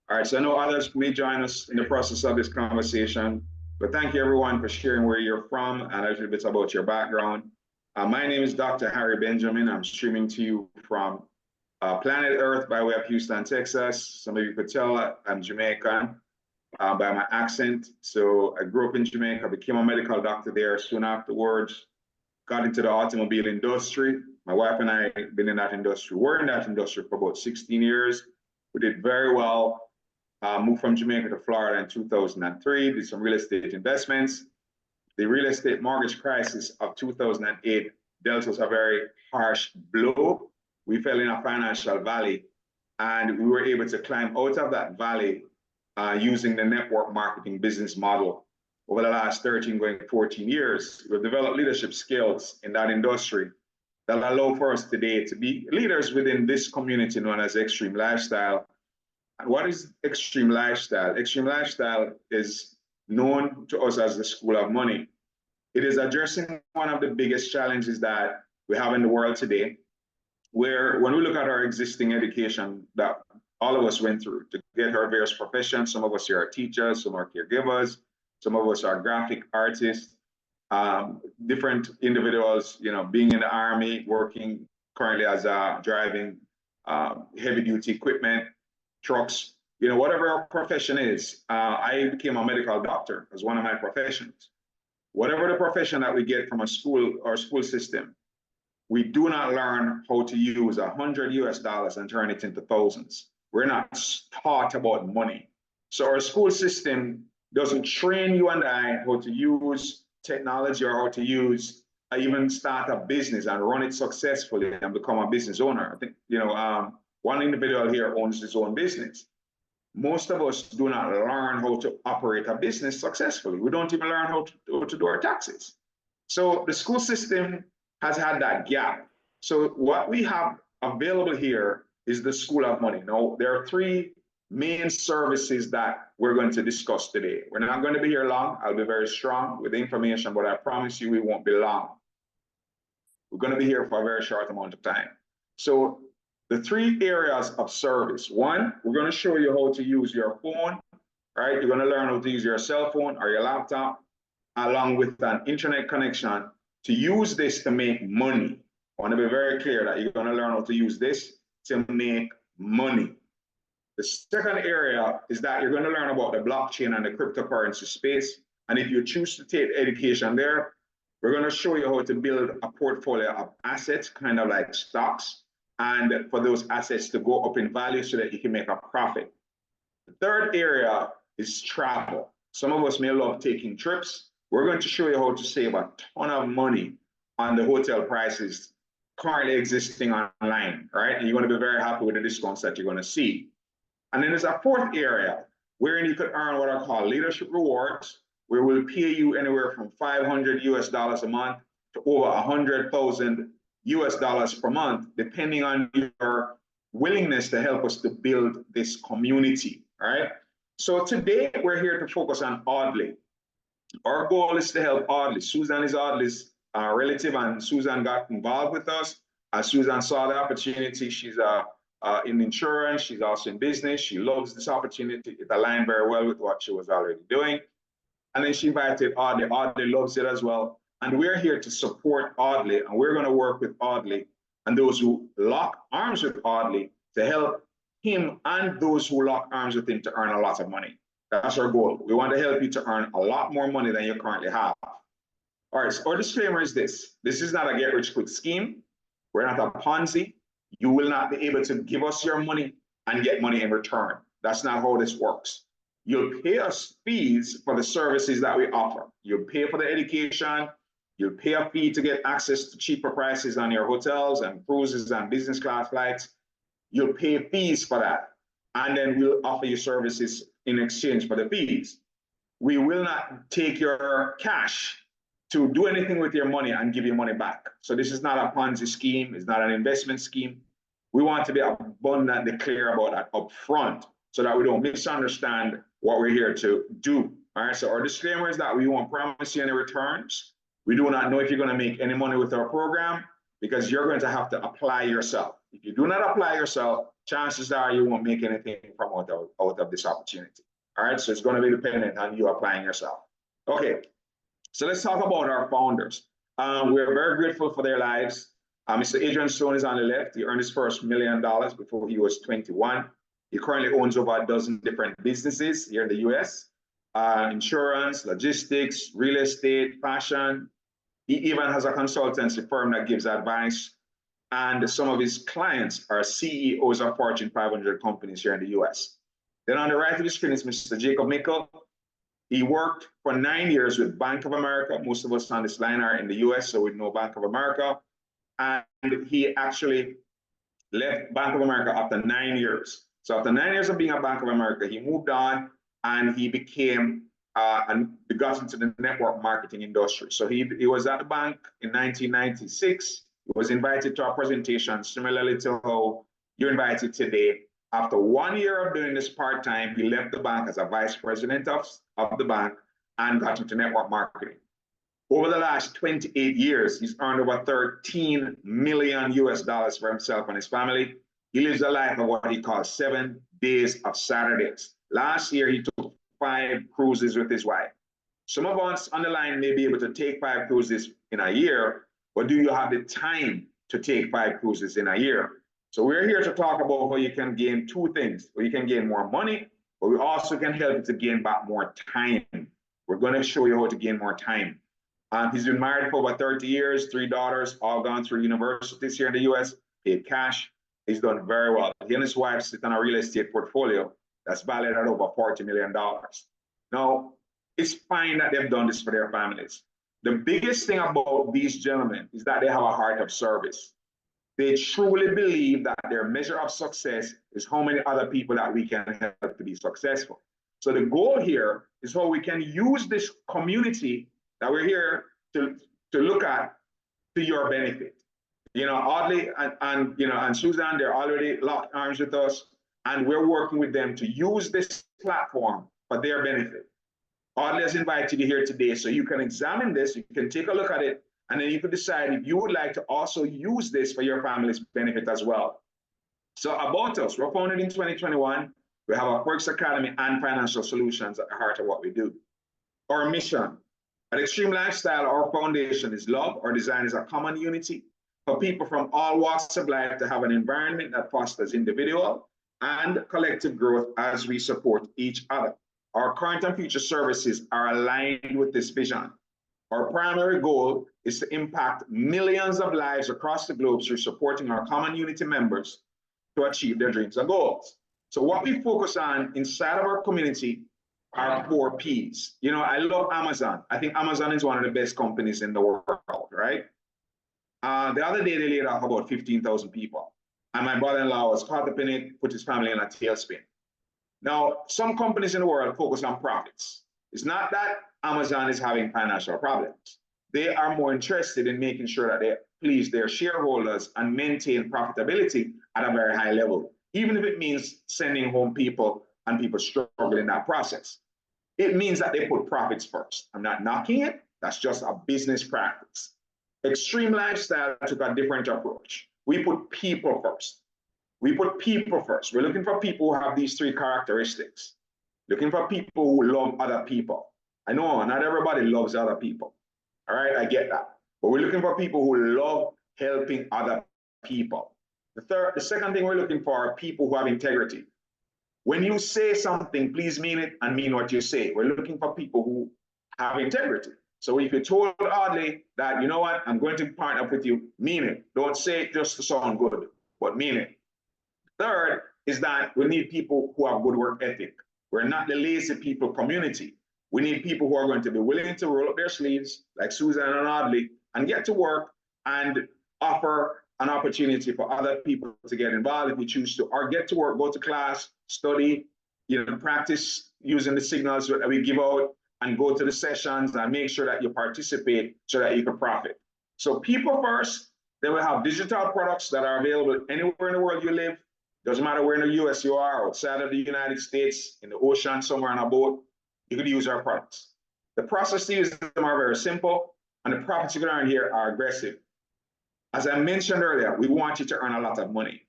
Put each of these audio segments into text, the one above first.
All right, so I know others may join us in the process of this conversation, but thank you everyone for sharing where you're from and a little bit about your background. My name is Dr. Harry Benjamin. I'm streaming to you from planet Earth by way of Houston, Texas. Some of you could tell I'm Jamaican by my accent. So I grew up in Jamaica, became a medical doctor there soon afterwards, got into the automobile industry. My wife and I have been in that industry, were in that industry for about 16 years. We did very well. Moved from Jamaica to Florida in 2003, did some real estate investments. The real estate mortgage crisis of 2008 dealt us a very harsh blow. We fell in a financial valley, and we were able to climb out of that valley using the network marketing business model. Over the last 13, going 14 years, we've developed leadership skills in that industry that allow for us today to be leaders within this community known as Xtream Lifestyle. And what is Xtream Lifestyle? Xtream Lifestyle is known to us as the School of Money. It is addressing one of the biggest challenges that we have in the world today, where when we look at our existing education that all of us went through to get our various professions, some of us here are teachers, some are caregivers, some of us are graphic artists, different individuals, being in the Army, working currently as driving heavy duty equipment, trucks, whatever our profession is. I became a medical doctor as one of my professions. Whatever the profession that we get from a school or school system, we do not learn how to use $100 and turn it into thousands. We're not taught about money. So our school system doesn't train you and I how to use technology or how to use, even start a business and run it successfully and become a business owner. I think, one individual here owns his own business. Most of us do not learn how to operate a business successfully. We don't even learn how to do our taxes. So the school system has had that gap. So what we have available here is the School of Money. Now, there are three main services that we're going to discuss today. We're not going to be here long. I'll be very strong with the information, but I promise you we won't be long. We're going to be here for a very short amount of time. So the three areas of service. One, we're going to show you how to use your phone, right? You're going to learn how to use your cell phone or your laptop, along with an internet connection, to use this to make money. I want to be very clear that you're going to learn how to use this to make money. The second area is that you're going to learn about the blockchain and the cryptocurrency space. And if you choose to take education there, we're going to show you how to build a portfolio of assets, kind of like stocks, and for those assets to go up in value so that you can make a profit. The third area is travel. Some of us may love taking trips. We're going to show you how to save a ton of money on the hotel prices currently existing online, right? And you're going to be very happy with the discounts that you're going to see. And then there's a fourth area wherein you could earn what I call leadership rewards, where we'll pay you anywhere from $500 a month to over $100,000 per month, depending on your willingness to help us to build this community, right? So today we're here to focus on Audley. Our goal is to help Audley. Susan is Audley's relative, and Susan got involved with us. Susan saw the opportunity. She's in insurance. She's also in business. She loves this opportunity. It aligned very well with what she was already doing. And then she invited Audley. Audley loves it as well. And we're here to support Audley, and we're going to work with Audley and those who lock arms with Audley to help him and those who lock arms with him to earn a lot of money. That's our goal. We want to help you to earn a lot more money than you currently have. All right, so our disclaimer is this. This is not a get-rich-quick scheme. We're not a Ponzi. You will not be able to give us your money and get money in return. That's not how this works. You'll pay us fees for the services that we offer. You'll pay for the education. You'll pay a fee to get access to cheaper prices on your hotels and cruises and business class flights. You'll pay fees for that. And then we'll offer you services in exchange for the fees. We will not take your cash to do anything with your money and give you money back. So this is not a Ponzi scheme. It's not an investment scheme. We want to be abundantly clear about that up front so that we don't misunderstand what we're here to do. All right, so our disclaimer is that we won't promise you any returns. We do not know if you're going to make any money with our program because you're going to have to apply yourself. If you do not apply yourself, chances are you won't make anything from out of this opportunity. All right, so it's going to be dependent on you applying yourself. Okay, so let's talk about our founders. We're very grateful for their lives. Mr. Adrian Stone is on the left. He earned his first $1 million before he was 21. He currently owns over a dozen different businesses here in the US, insurance, logistics, real estate, fashion. He even has a consultancy firm that gives advice. And some of his clients are CEOs of Fortune 500 companies here in the US. Then on the right of the screen is Mr. Jacob Mickle. He worked for 9 years with Bank of America. Most of us on this line are in the US, so we know Bank of America. And he actually left Bank of America after 9 years. So after 9 years of being at Bank of America, he moved on and he became and got into the network marketing industry. So he was at the bank in 1996. He was invited to a presentation similarly to how you're invited today. After 1 year of doing this part-time, he left the bank as a vice president of the bank and got into network marketing. Over the last 28 years, he's earned over 13 million US dollars for himself and his family. He lives a life of what he calls 7 days of Saturdays. Last year, he took 5 cruises with his wife. Some of us on the line may be able to take 5 cruises in a year, but do you have the time to take 5 cruises in a year? So we're here to talk about how you can gain 2 things. Well, you can gain more money, but we also can help you to gain back more time. We're going to show you how to gain more time. He's been married for over 30 years, 3 daughters, all gone through universities here in the US, paid cash. He's done very well. He and his wife sit on a real estate portfolio that's valued at over $40 million. Now, it's fine that they've done this for their families. The biggest thing about these gentlemen is that they have a heart of service. They truly believe that their measure of success is how many other people that we can help to be successful. So the goal here is how we can use this community that we're here to look at to your benefit. You know, Audley and Suzanne, they're already locked arms with us, and we're working with them to use this platform for their benefit. Audley has invited you here today, so you can examine this, you can take a look at it, and then you can decide if you would like to also use this for your family's benefit as well. So about us, we're founded in 2021. We have a Forex Academy and financial solutions at the heart of what we do. Our mission at Xtream Lifestyle, our foundation is love. Our design is a common unity for people from all walks of life to have an environment that fosters individual and collective growth as we support each other. Our current and future services are aligned with this vision. Our primary goal is to impact millions of lives across the globe through supporting our common unity members to achieve their dreams and goals. So what we focus on inside of our community are 4 Ps. You know, I love Amazon. I think Amazon is one of the best companies in the world, right? The other day they laid off about 15,000 people. And my brother-in-law was caught up in it, put his family in a tailspin. Now, some companies in the world focus on profits. It's not that Amazon is having financial problems. They are more interested in making sure that they please their shareholders and maintain profitability at a very high level, even if it means sending home people and people struggle in that process. It means that they put profits first. I'm not knocking it. That's just a business practice. Xtream Lifestyle took a different approach. We put people first. We put people first. We're looking for people who have these 3 characteristics. Looking for people who love other people. I know not everybody loves other people. All right, I get that. But we're looking for people who love helping other people. The second thing we're looking for are people who have integrity. When you say something, please mean it and mean what you say. We're looking for people who have integrity. So if you told Audley that, you know what, I'm going to partner up with you, mean it. Don't say it just to sound good, but mean it. Third is that we need people who have good work ethic. We're not the lazy people community. We need people who are going to be willing to roll up their sleeves, like Susan and Audley, and get to work and offer an opportunity for other people to get involved if you choose to, or get to work, go to class, study, practice using the signals that we give out, and go to the sessions and make sure that you participate so that you can profit. So people first, then we have digital products that are available anywhere in the world you live. Doesn't matter where in the US you are, outside of the United States, in the ocean, somewhere on a boat, you could use our products. The process to use them are very simple, and the profits you can earn here are aggressive. As I mentioned earlier, we want you to earn a lot of money.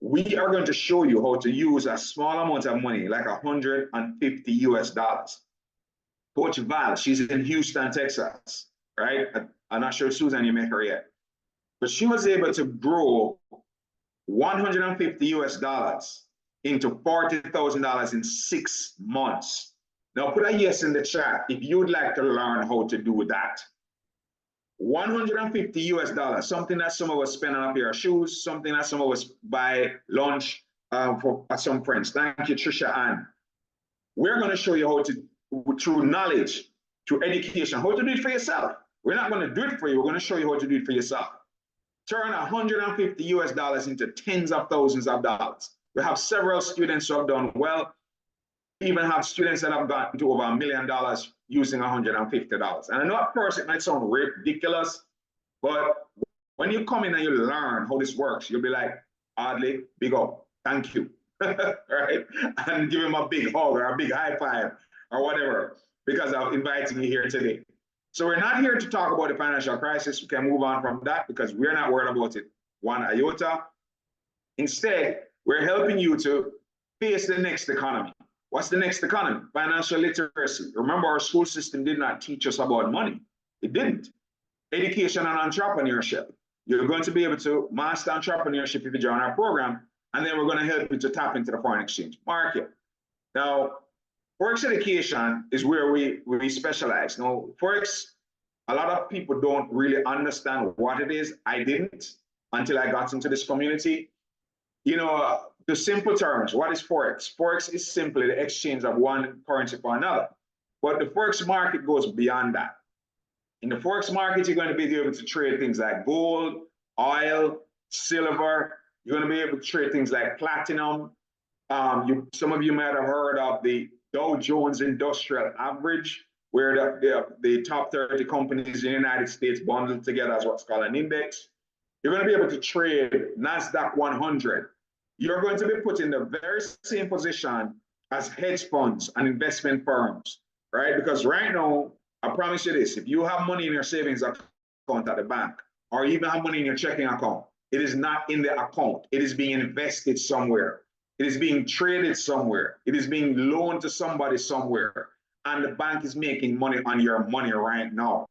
We are going to show you how to use a small amount of money, like $150 US. Coach Val, she's in Houston, Texas, right? I'm not sure, Susan, you met her yet. But she was able to grow $150 US into $40,000 in 6 months. Now put a yes in the chat if you'd like to learn how to do that. $150 US, something that some of us spend on a pair of shoes, something that some of us buy lunch for some friends. Thank you, Trisha Ann. We're going to show you how to, through knowledge, through education, how to do it for yourself. We're not going to do it for you. We're going to show you how to do it for yourself. Turn $150 US into tens of thousands of dollars. We have several students who have done well. We even have students that have gotten to over $1 million using $150. And I know at first it might sound ridiculous, but when you come in and you learn how this works, you'll be like, Audley, big up, thank you, right? And give him a big hug or a big high five or whatever, because I'm inviting you here today. So we're not here to talk about the financial crisis. We can move on from that because we're not worried about it one iota. Instead, we're helping you to face the next economy. What's the next economy? Financial literacy. Remember, our school system did not teach us about money. It didn't. Education and entrepreneurship. You're going to be able to master entrepreneurship if you join our program, and then we're going to help you to tap into the foreign exchange market. Now, Forex education is where we specialize. Now, Forex, a lot of people don't really understand what it is. I didn't until I got into this community. You know, the simple terms, what is Forex? Forex is simply the exchange of one currency for another. But the Forex market goes beyond that. In the Forex market, you're going to be able to trade things like gold, oil, silver. You're going to be able to trade things like platinum. Some of you might have heard of the Dow Jones Industrial Average, where the top 30 companies in the United States bundled together as what's called an index. You're going to be able to trade NASDAQ 100. You're going to be put in the very same position as hedge funds and investment firms, right? Because right now, I promise you this, if you have money in your savings account at the bank, or even have money in your checking account, it is not in the account. It is being invested somewhere. It is being traded somewhere. It is being loaned to somebody somewhere. And the bank is making money on your money right now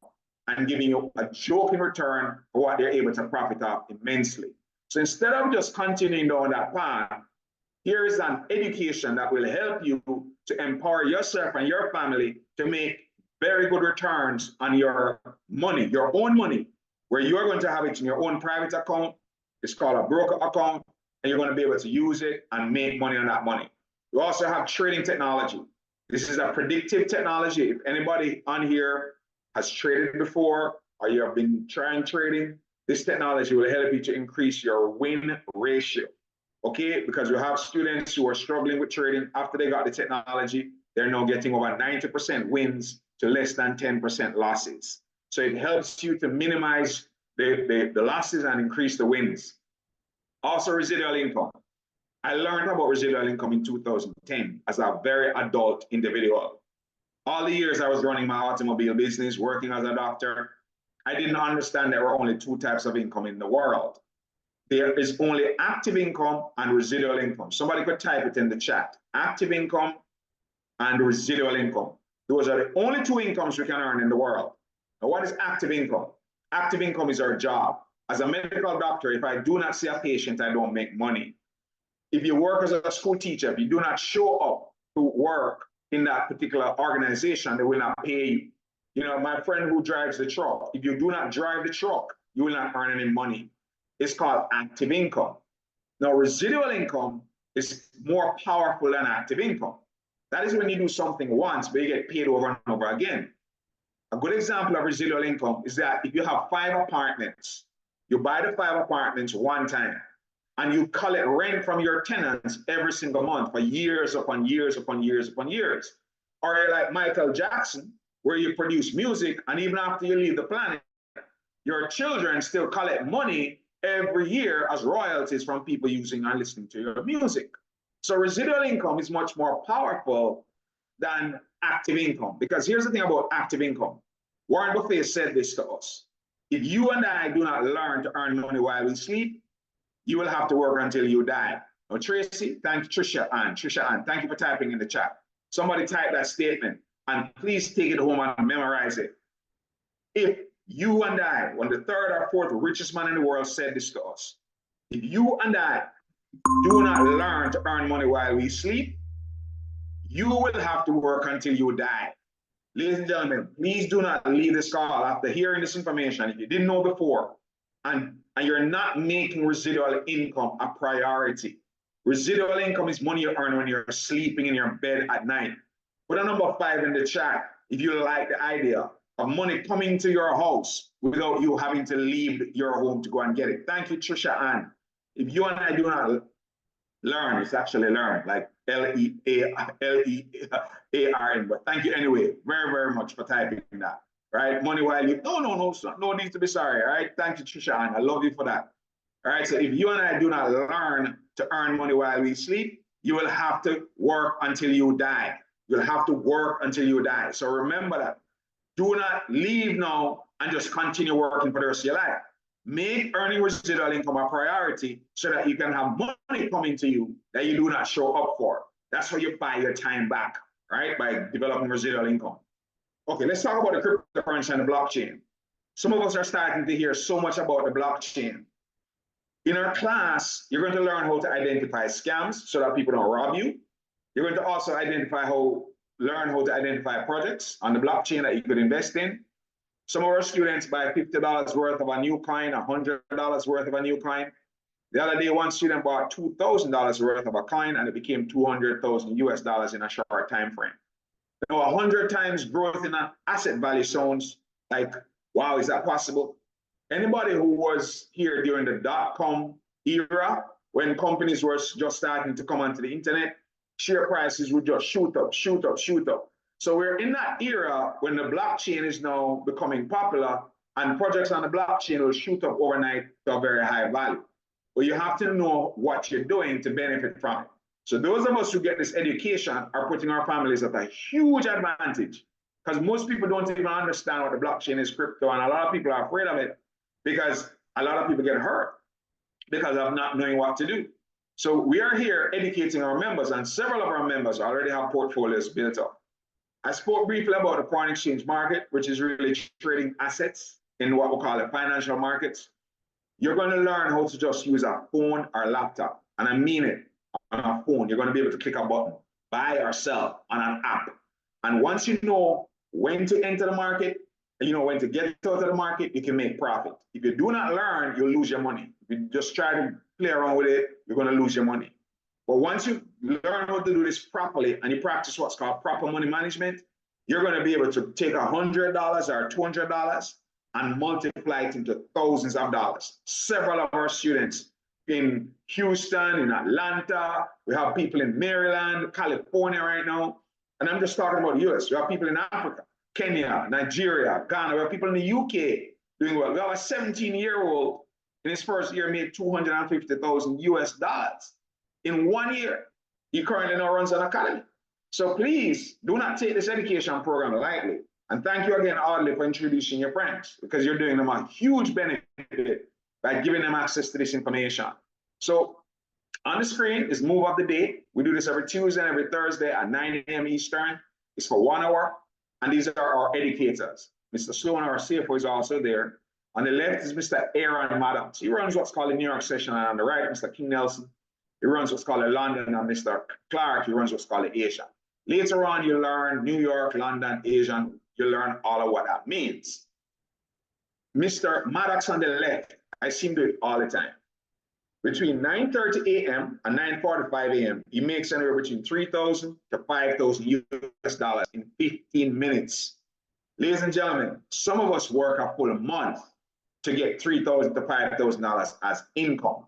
and giving you a joke in return for what they're able to profit off immensely. So instead of just continuing down that path, here is an education that will help you to empower yourself and your family to make very good returns on your money, your own money, where you're going to have it in your own private account. It's called a broker account, and you're going to be able to use it and make money on that money. You also have trading technology. This is a predictive technology. If anybody on here has traded before, or you have been trying trading, this technology will help you to increase your win ratio, okay? Because you have students who are struggling with trading. After they got the technology, they're now getting over 90% wins to less than 10% losses. So it helps you to minimize the losses and increase the wins. Also, residual income. I learned about residual income in 2010 as a very adult individual. All the years I was running my automobile business, working as a doctor, I didn't understand there were only two types of income in the world. There is only active income and residual income. Somebody could type it in the chat. Active income and residual income. Those are the only two incomes we can earn in the world. Now, what is active income? Active income is our job. As a medical doctor, if I do not see a patient, I don't make money. If you work as a school teacher, if you do not show up to work in that particular organization, they will not pay you. You know, my friend who drives the truck, if you do not drive the truck, you will not earn any money. It's called active income. Now, residual income is more powerful than active income. That is when you do something once, but you get paid over and over again. A good example of residual income is that if you have 5 apartments, you buy the 5 apartments one time, and you collect rent from your tenants every single month for years upon years upon years upon years. Or you're like Michael Jackson, where you produce music, and even after you leave the planet, your children still collect money every year as royalties from people using and listening to your music. So residual income is much more powerful than active income, because here's the thing about active income. Warren Buffett said this to us. If you and I do not learn to earn money while we sleep, you will have to work until you die. Now, Tracy, thank you, Trisha Ann, thank you for typing in the chat. Somebody type that statement and please take it home and memorize it. If you and I, when the third or fourth richest man in the world said this to us, if you and I do not learn to earn money while we sleep, you will have to work until you die. Ladies and gentlemen, please do not leave this call after hearing this information. If you didn't know before, and you're not making residual income a priority. Residual income is money you earn when you're sleeping in your bed at night. Put a number 5 in the chat if you like the idea of money coming to your house without you having to leave your home to go and get it. Thank you, Trisha Ann. If you and I do not learn, it's actually learn, like Learn, but thank you anyway, very, very much for typing that, right? Money while you, no need to be sorry, all right? Thank you, Trisha Ann, I love you for that. All right, so if you and I do not learn to earn money while we sleep, you will have to work until you die. You'll have to work until you die. So remember that. Do not leave now and just continue working for the rest of your life. Make earning residual income a priority so that you can have money coming to you that you do not show up for. That's how you buy your time back, right? By developing residual income. Okay, let's talk about the cryptocurrency and the blockchain. Some of us are starting to hear so much about the blockchain. In our class, you're going to learn how to identify scams so that people don't rob you. You're going to also learn how to identify projects on the blockchain that you could invest in. Some of our students buy $50 worth of a new coin, $100 worth of a new coin. The other day, one student bought $2,000 worth of a coin and it became 200,000 US dollars in a short time frame. Now, 100 times growth in an asset value sounds like, wow, is that possible? Anybody who was here during the dot-com era, when companies were just starting to come onto the internet, share prices would just shoot up, shoot up, shoot up. So we're in that era when the blockchain is now becoming popular and projects on the blockchain will shoot up overnight to a very high value. But you have to know what you're doing to benefit from it. So those of us who get this education are putting our families at a huge advantage because most people don't even understand what the blockchain is, crypto, and a lot of people are afraid of it because a lot of people get hurt because of not knowing what to do. So we are here educating our members, and several of our members already have portfolios built up. I spoke briefly about the foreign exchange market, which is really trading assets in what we call the financial markets. You're going to learn how to just use a phone or laptop, and I mean it, on a phone. You're going to be able to click a button, buy or sell on an app. And once you know when to enter the market, and you know when to get out of the market, you can make profit. If you do not learn, you'll lose your money. If you just try to play around with it, you're going to lose your money. But once you learn how to do this properly and you practice what's called proper money management, you're going to be able to take $100 or $200 and multiply it into thousands of dollars. Several of our students in Houston, in Atlanta, we have people in Maryland, California right now. And I'm just talking about the US. We have people in Africa, Kenya, Nigeria, Ghana. We have people in the UK doing well. We have a 17-year-old in his first year made 250,000 US dollars in 1 year. He currently now runs an academy. So please do not take this education program lightly. And thank you again, Audley, for introducing your friends because you're doing them a huge benefit by giving them access to this information. So on the screen is move of the day. We do this every Tuesday and every Thursday at 9 a.m. Eastern. It's for 1 hour. And these are our educators. Mr. Sloan, our CFO, is also there. On the left is Mr. Aaron Maddox. He runs what's called the New York session. And on the right, Mr. King Nelson. He runs what's called the London. And Mr. Clark, he runs what's called the Asia. Later on, you learn New York, London, Asian. You learn all of what that means. Mr. Maddox on the left, I see him do it all the time. Between 9:30 a.m. and 9:45 a.m., he makes anywhere between $3,000 to $5,000 US dollars in 15 minutes. Ladies and gentlemen, some of us work a full month to get $3,000 to $5,000 as income.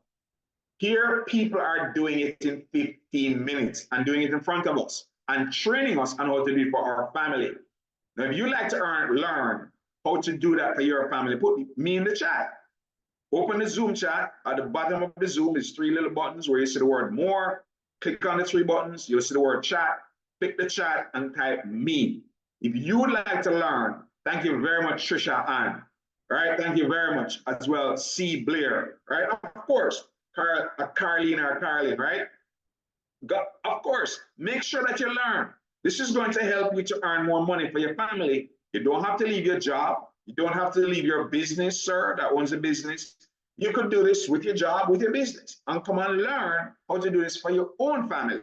Here, people are doing it in 15 minutes and doing it in front of us and training us on how to do it for our family. Now, if you like to learn how to do that for your family, put me in the chat. Open the Zoom chat. At the bottom of the Zoom is 3 little buttons where you see the word more. Click on the 3 buttons. You'll see the word chat. Click the chat and type me. If you would like to learn, thank you very much, Trisha Ann. right? Thank you very much. As well, C. Blair, right? Of course, Carlene or Carlin, right? Of course, make sure that you learn. This is going to help you to earn more money for your family. You don't have to leave your job. You don't have to leave your business, sir, that owns a business. You could do this with your job, with your business, and come and learn how to do this for your own family.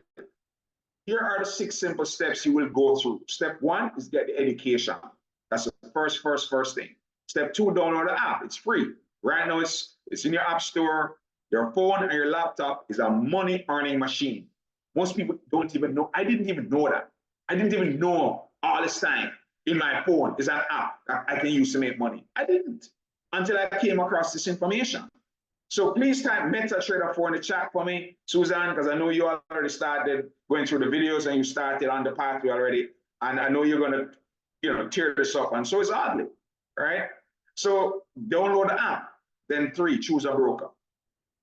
Here are the 6 simple steps you will go through. Step 1 is get the education. That's the first thing. Step 2, download the app. It's free. Right now, it's in your app store. Your phone and your laptop is a money earning machine. Most people don't even know. I didn't even know that. I didn't even know all this time in my phone is an app that I can use to make money. I didn't until I came across this information. So please type MetaTrader 4 in the chat for me, Susan, because I know you already started going through the videos and you started on the pathway already. And I know you're going to, tear this up. And so is Audley, right? So download the app. Then 3, choose a broker.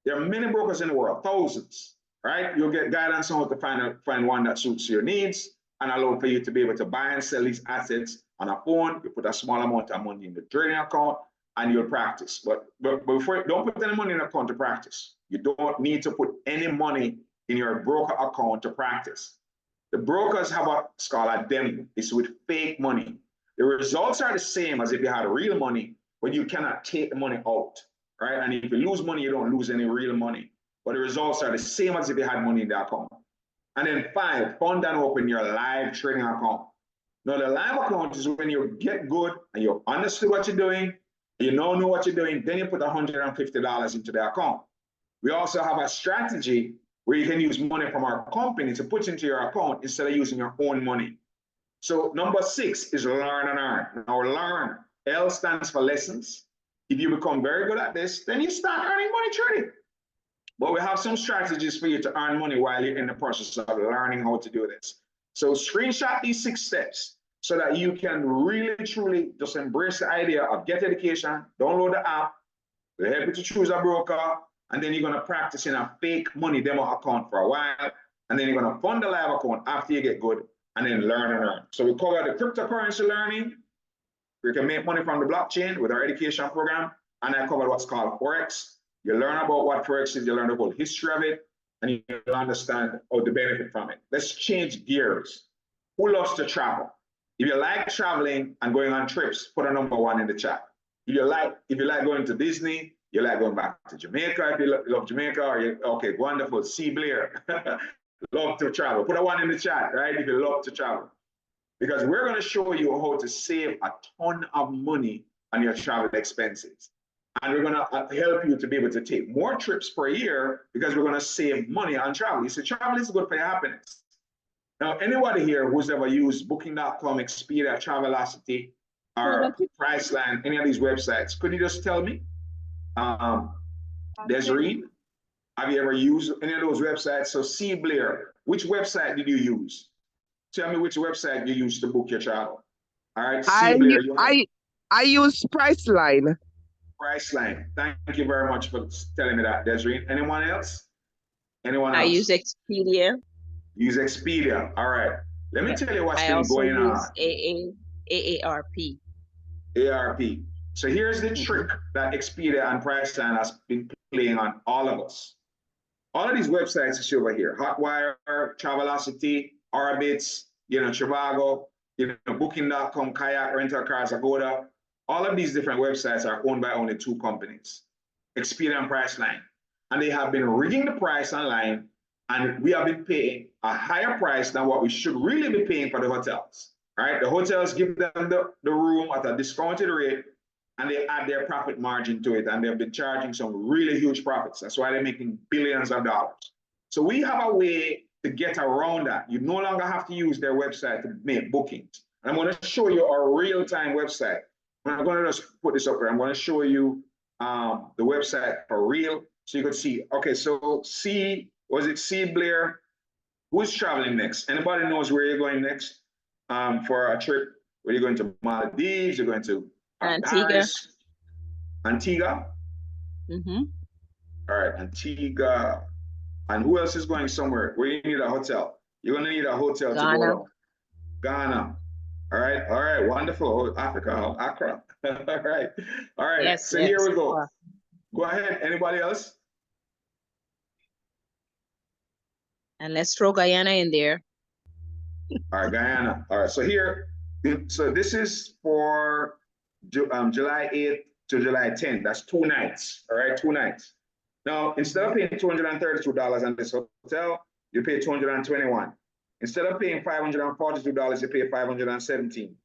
There are many brokers in the world, thousands, right? You'll get guidance on how to find one that suits your needs and allow for you to be able to buy and sell these assets on a phone. You put a small amount of money in the trading account and you'll practice. But before, don't put any money in the account to practice. You don't need to put any money in your broker account to practice. The brokers have what's called a demo. It's with fake money. The results are the same as if you had real money, but you cannot take the money out, right? And if you lose money, you don't lose any real money. But the results are the same as if you had money in the account. And then 5, fund and open your live trading account. Now, the live account is when you get good and you understood what you're doing, you know what you're doing, then you put $150 into the account. We also have a strategy where you can use money from our company to put into your account instead of using your own money. So number 6 is learn and earn. Now learn, L stands for lessons. If you become very good at this, then you start earning money trading. But we have some strategies for you to earn money while you're in the process of learning how to do this. So screenshot these 6 steps so that you can really, truly just embrace the idea of get education, download the app, we'll help you to choose a broker, and then you're going to practice in a fake money demo account for a while, and then you're going to fund the live account after you get good, and then learn and earn. So we cover the cryptocurrency learning. We can make money from the blockchain with our education program, and I covered what's called Forex. You learn about what Forex is, you learn about the history of it, and you understand how to benefit from it. Let's change gears. Who loves to travel? If you like traveling and going on trips, put a number 1 in the chat. If you like going to Disney, you like going back to Jamaica, if you love Jamaica, okay, wonderful, C. Blair. Love to travel. Put a 1 in the chat, right? If you love to travel. Because we're going to show you how to save a ton of money on your travel expenses. And we're going to help you to be able to take more trips per year because we're going to save money on travel. You see, travel is good for your happiness. Now, anybody here who's ever used Booking.com, Expedia, Travelocity, or Priceline, any of these websites, could you just tell me, Desiree, have you ever used any of those websites? So C. Blair, which website did you use? Tell me which website you used to book your travel. All right, C. Blair. I use Priceline. Priceline. Thank you very much for telling me that, Desiree. Anyone else? Anyone else? I use Expedia. Use Expedia. All right. Let me tell you what's been going on. AARP. ARP. So here's the trick that Expedia and Priceline has been playing on all of us. All of these websites you see over here, Hotwire, Travelocity, Orbitz, Trivago, Booking.com, Kayak, Rental Cars, Agoda. All of these different websites are owned by only 2 companies, Expedia and Priceline. And they have been rigging the price online, and we have been paying a higher price than what we should really be paying for the hotels, right? The hotels give them the room at a discounted rate, and they add their profit margin to it, and they've been charging some really huge profits. That's why they're making billions of dollars. So we have a way to get around that. You no longer have to use their website to make bookings. And I'm going to show you a real-time website. I'm going to just put this up here. I'm going to show you the website for real, so you can see. Okay, so was it C. Blair? Who's traveling next? Anybody knows where you're going next for a trip? Where you're going to Maldives? You're going to Antigua. Paris? Antigua? Mm-hmm. All right, Antigua. And who else is going somewhere where you need a hotel? You're going to need a hotel to go to Ghana. All right, wonderful. Oh, Africa, oh, Accra. All right, all right. Yes, So here yes. we go. Go ahead. Anybody else? And let's throw Guyana in there. All right, Guyana. All right, so here, so this is for July 8th to July 10th. That's 2 nights. All right, 2 nights. Now, instead of paying $232 on this hotel, you pay 221. Instead of paying $542, you pay 517.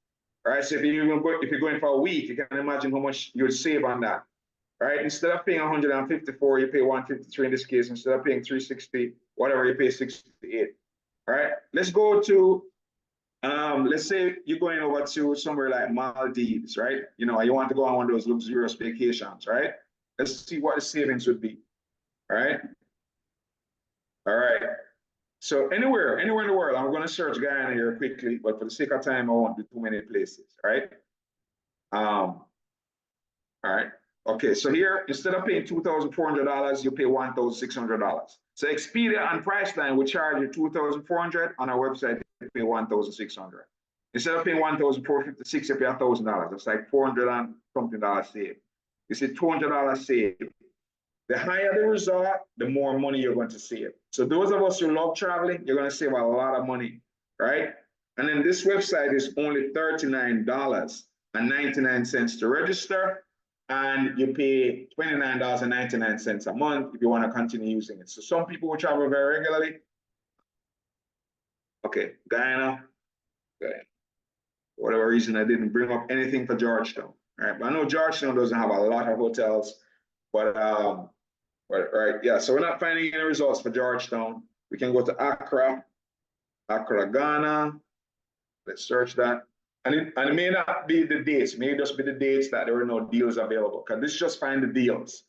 All right, so if you're going for a week, you can imagine how much you'll save on that. All right, instead of paying 154, you pay 153 in this case. Instead of paying 360, whatever, you pay 68. All right, let's go to let's say you're going over to somewhere like Maldives, right? You know, you want to go on one of those luxurious vacations, right? Let's see what the savings would be. All right. All right. So anywhere in the world, I'm going to search Guyana here quickly, but for the sake of time, I won't do too many places. All right. All right. Okay. So here, instead of paying $2,400, you pay $1,600. So Expedia and Priceline will charge you $2,400. On our website, you pay $1,600. Instead of paying $1,456, you pay $1,000. That's like $400 and something dollars saved. You see $200 saved. The higher the resort, the more money you're going to save. So those of us who love traveling, you're going to save a lot of money, right? And then this website is only $39.99 to register, and you pay $29.99 a month if you want to continue using it. So some people will travel very regularly. Okay, Guyana. For whatever reason, I didn't bring up anything for Georgetown. All right, but I know Georgetown doesn't have a lot of hotels, but right, yeah. So we're not finding any results for Georgetown. We can go to Accra, Ghana. Let's search that. And it may not be the dates, it may just be the dates that there were no deals available. Because this just find the deals.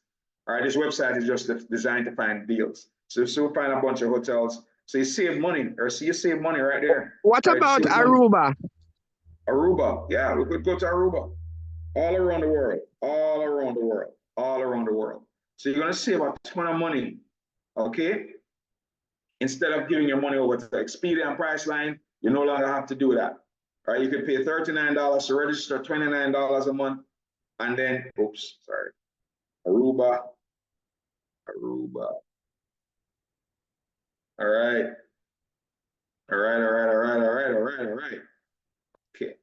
All right, this website is just designed to find deals. So we'll find a bunch of hotels. So you save money, or see you save money right there. What right, about Aruba? Aruba, yeah, we could go to Aruba. All around the world, all around the world, all around the world. So you're gonna save a ton of money, okay? Instead of giving your money over to Expedia and Priceline, you no longer have to do that. All right, you can pay $39 to register, $29 a month, and then, oops, sorry, Aruba. All right. All right. Okay.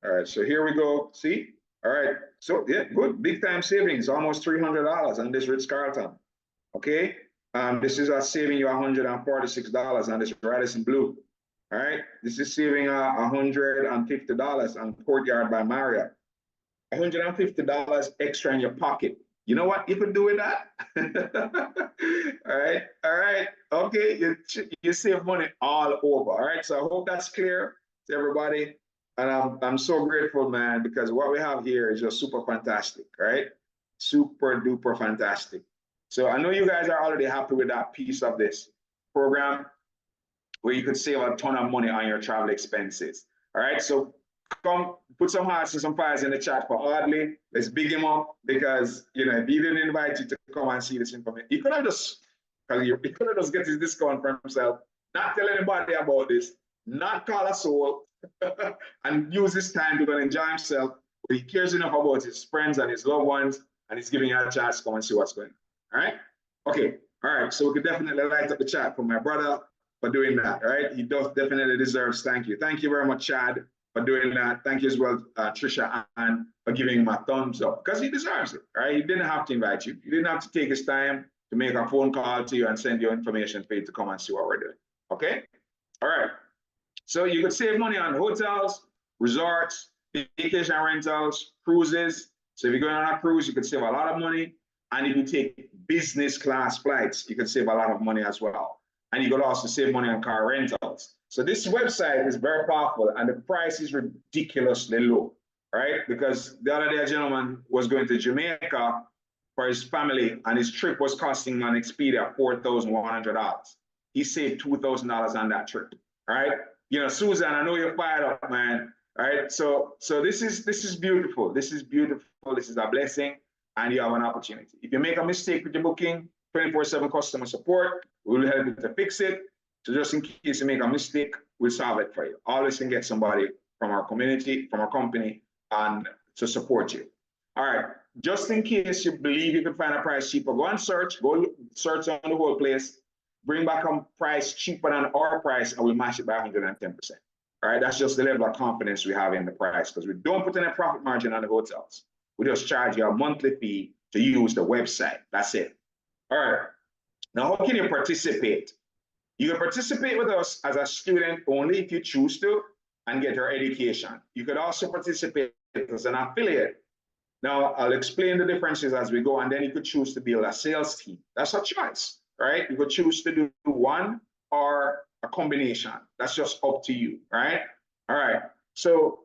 All right, so here we go. See? All right. So yeah, good. Big time savings, almost $300 on this Ritz-Carlton. Okay. This is saving you $146 on this Radisson Blue. All right. This is saving $150 on Courtyard by Marriott. $150 extra in your pocket. You know what you could do with that? All right. Okay, you save money all over. All right, so I hope that's clear to everybody. And I'm so grateful, man, because what we have here is just super fantastic, right? Super duper fantastic. So I know you guys are already happy with that piece of this program where you could save a ton of money on your travel expenses. All right, so come put some hearts and some fires in the chat for Audley. Let's big him up because if he didn't invite you to come and see this information, he could have just get his discount for himself, not tell anybody about this, not call a soul, and use this time to go and enjoy himself. But he cares enough about his friends and his loved ones, and he's giving you a chance to come and see what's going on. All right? Okay. All right. So we could definitely light up the chat for my brother for doing that. All right? He definitely deserves thank you. Thank you very much, Chad, for doing that. Thank you as well, Trisha, and for giving him a thumbs up because he deserves it. All right? He didn't have to invite you. He didn't have to take his time to make a phone call to you and send you information for you to come and see what we're doing. Okay? All right. So you could save money on hotels, resorts, vacation rentals, cruises. So if you're going on a cruise, you could save a lot of money. And if you take business class flights, you can save a lot of money as well. And you could also save money on car rentals. So this website is very powerful and the price is ridiculously low, right? Because the other day a gentleman was going to Jamaica for his family and his trip was costing on Expedia $4,100. He saved $2,000 on that trip, right? Susan, I know you're fired up, man. All right. So this is beautiful. This is beautiful. This is a blessing, and you have an opportunity. If you make a mistake with your booking, 24/7 customer support, we will help you to fix it. So just in case you make a mistake, we'll solve it for you. Always can get somebody from our community, from our company, and to support you. All right, just in case you believe you can find a price cheaper, go and search, search on the whole place, bring back a price cheaper than our price, and we'll match it by 110%. All right, that's just the level of confidence we have in the price, because we don't put any profit margin on the hotels. We just charge you a monthly fee to use the website. That's it. All right, now how can you participate? You can participate with us as a student only if you choose to and get your education. You could also participate as an affiliate. Now, I'll explain the differences as we go, and then you could choose to build a sales team. That's a choice, right? You could choose to do one or a combination. That's just up to you, right? All right, so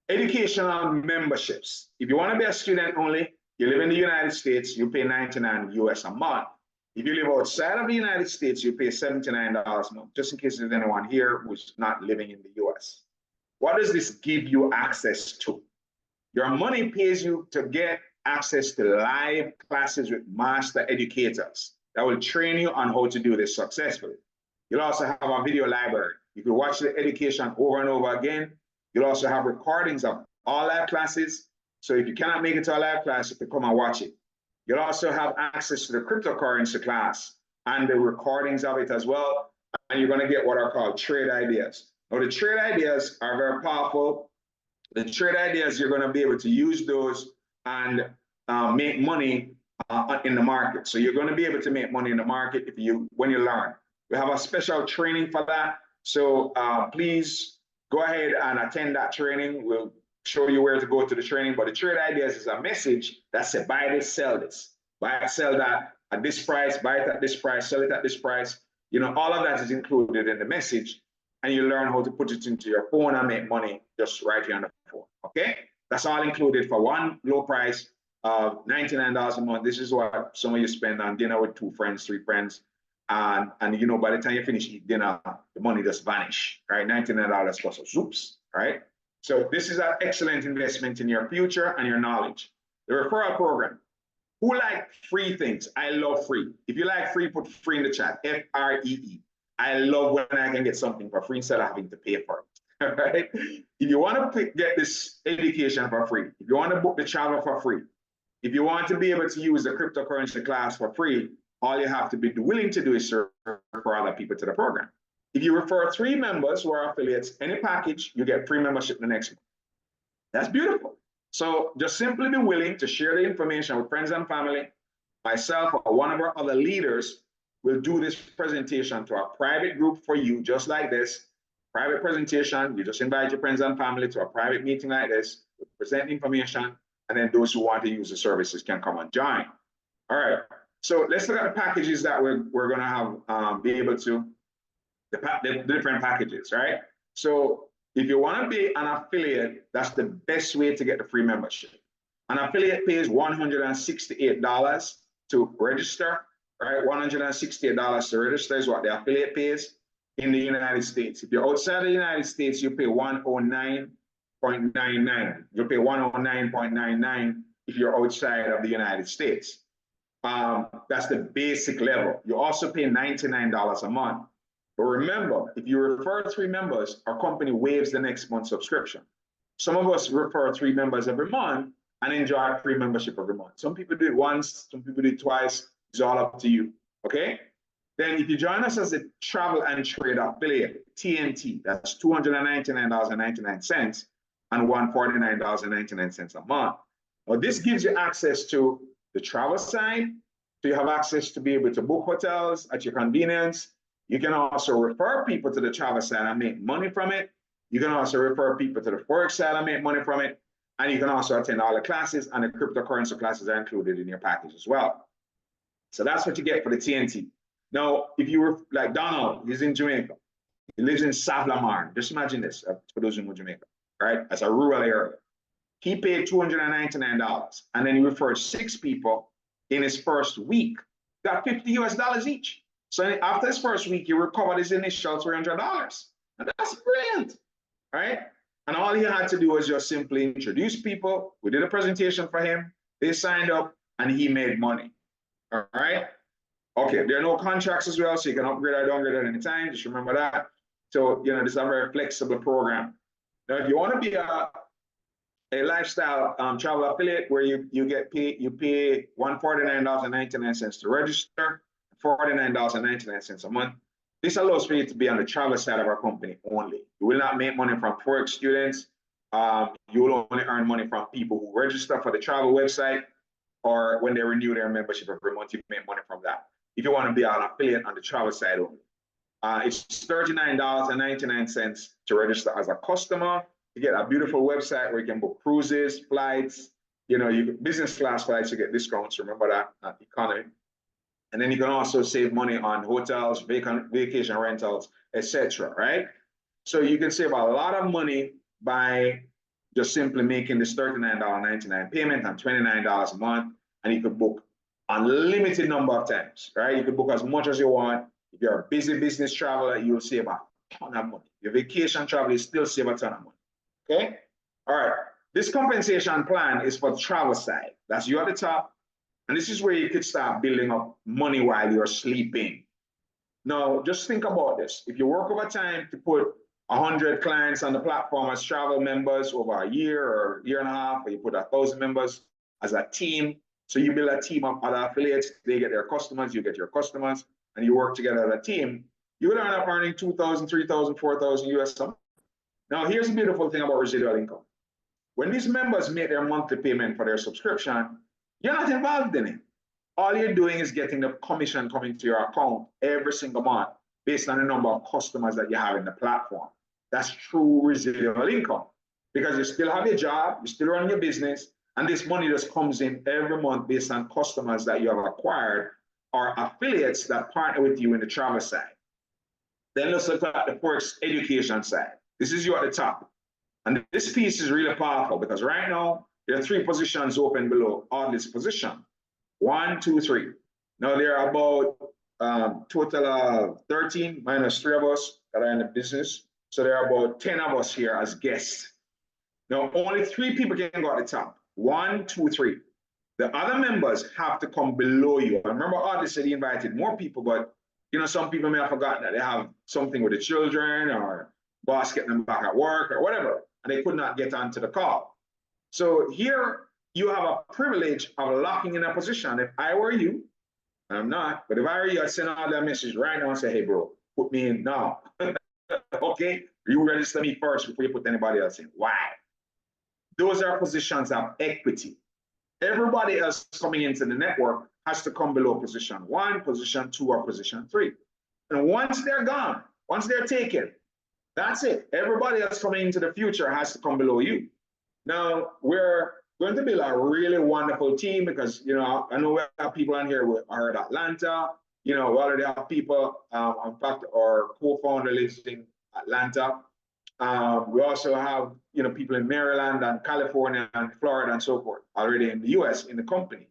educational memberships. If you want to be a student only, you live in the United States, you pay $99 US a month. If you live outside of the United States, you pay $79 a month, just in case there's anyone here who's not living in the US. What does this give you access to? Your money pays you to get access to live classes with master educators that will train you on how to do this successfully. You'll also have a video library. You can watch the education over and over again. You'll also have recordings of all live classes. So if you cannot make it to a live class, you can come and watch it. You'll also have access to the cryptocurrency class and the recordings of it as well. And you're going to get what are called trade ideas. Now, the trade ideas are very powerful. The trade ideas, you're going to be able to use those and make money in the market. So you're going to be able to make money in the market when you learn. We have a special training for that. So please go ahead and attend that training. We'll show you where to go to the training. But the trade ideas is a message that says buy this, sell this. Buy it, sell that at this price, buy it at this price, sell it at this price. You know, all of that is included in the message. And you learn how to put it into your phone and make money just right here on the phone, okay? That's all included for one low price of $99 a month. This is what some of you spend on dinner with 2 friends, 3 friends. And you know, by the time you finish eating dinner, the money just vanish, right? $99 plus a zoops, right? So this is an excellent investment in your future and your knowledge. The referral program. Who like free things? I love free. If you like free, put free in the chat, F-R-E-E. I love when I can get something for free instead of having to pay for it, all right? If you want to get this education for free, if you want to book the travel for free, if you want to be able to use the cryptocurrency class for free, all you have to be willing to do is refer other people to the program. If you refer 3 members who are affiliates, any package, you get free membership the next month. That's beautiful. So just simply be willing to share the information with friends and family. Myself or one of our other leaders will do this presentation to a private group for you, just like this. Private presentation, you just invite your friends and family to a private meeting like this, present information, and then those who want to use the services can come and join. All right, so let's look at the packages that we're gonna have, be able to, the different packages, right? So if you wanna be an affiliate, that's the best way to get the free membership. An affiliate pays $168 to register, right? $168 to register is what the affiliate pays in the United States. If you're outside the United States, you pay $109.99. You'll pay $109.99 if you're outside of the United States. That's the basic level. You also pay $99 a month. But remember, if you refer 3 members, our company waives the next month's subscription. Some of us refer 3 members every month and enjoy free membership every month. Some people do it once, some people do it twice. It's all up to you, okay? Then if you join us as a travel and trade affiliate, TNT, that's $299.99 and $149.99 a month. Now this gives you access to the travel side, so you have access to be able to book hotels at your convenience. You can also refer people to the travel side and make money from it. You can also refer people to the Forex side and make money from it. And you can also attend all the classes, and the cryptocurrency classes are included in your package as well. So that's what you get for the TNT. Now, if you were like Donald, he's in Jamaica. He lives in South Lamar. Just imagine this, for those who know Jamaica, right? That's a rural area. He paid $299, and then he referred 6 people in his first week. Got $50 US each. So after his first week, he recovered his initial $300. And that's brilliant, right? And all he had to do was just simply introduce people. We did a presentation for him. They signed up, and he made money. All right. Okay, there are no contracts as well, so you can upgrade or downgrade at any time. Just remember that. So, you know, this is a very flexible program. Now, if you want to be a lifestyle travel affiliate where you pay $149.99 to register, $49.99 a month. This allows for you to be on the travel side of our company only. You will not make money from Forex students. You will only earn money from people who register for the travel website, or when they renew their membership every month, you make money from that. If you want to be an affiliate on the travel side only. It's $39.99 to register as a customer. You get a beautiful website where you can book cruises, flights, business class flights, you get discounts, remember that, not economy. And then you can also save money on hotels, vacation rentals, etc. Right? So you can save a lot of money by just simply making this $39.99 payment and $29 a month, and you can book a limited number of times, right? You can book as much as you want. If you're a busy business traveler, you'll save a ton of money. Your vacation travel, you still save a ton of money, okay? All right, this compensation plan is for the travel side. That's you at the top. And this is where you could start building up money while you're sleeping. Now, just think about this. If you work overtime to put 100 clients on the platform as travel members over a year or year and a half, or you put 1,000 members as a team, so you build a team of other affiliates, they get their customers, you get your customers, and you work together as a team, you will end up earning 2,000, 3,000, 4,000 US. Now, here's the beautiful thing about residual income. When these members make their monthly payment for their subscription, you're not involved in it. All you're doing is getting the commission coming to your account every single month based on the number of customers that you have in the platform. That's true residual income, because you still have your job, you still run your business, and this money just comes in every month based on customers that you have acquired or affiliates that partner with you in the travel side. Then let's look at the Forex education side. This is you at the top. And this piece is really powerful because right now, there are 3 positions open below Audley's position. 1, 2, 3. Now there are about total of 13 minus 3 of us that are in the business. So there are about 10 of us here as guests. Now only 3 people can go at the top. 1, 2, 3. The other members have to come below you. I remember Audley said he invited more people, but some people may have forgotten that they have something with the children or boss getting them back at work or whatever, and they could not get onto the call. So here you have a privilege of locking in a position. If I were you, and I'm not, but if I were you, I'd send out that message right now and say, hey, bro, put me in now. Okay? You register me first before you put anybody else in. Why? Those are positions of equity. Everybody else coming into the network has to come below position 1, position 2, or position 3. And once they're gone, once they're taken, that's it. Everybody else coming into the future has to come below you. Now, we're going to build a really wonderful team because, I know we have people on here who are in Atlanta. We already have people, in fact, our co-founder lives in Atlanta. We also have, people in Maryland and California and Florida and so forth already in the US in the company.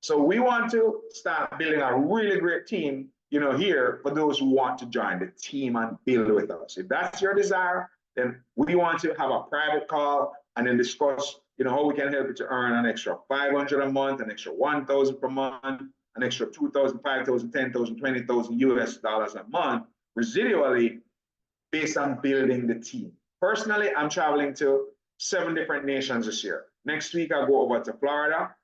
So we want to start building a really great team, here for those who want to join the team and build with us. If that's your desire, then we want to have a private call and then discuss, how we can help you to earn an extra $500 a month, an extra $1,000 per month, an extra $2,000, $5,000, $10,000, $20,000 US dollars a month, residually based on building the team. Personally, I'm traveling to 7 different nations this year. Next week, I'll go over to Florida.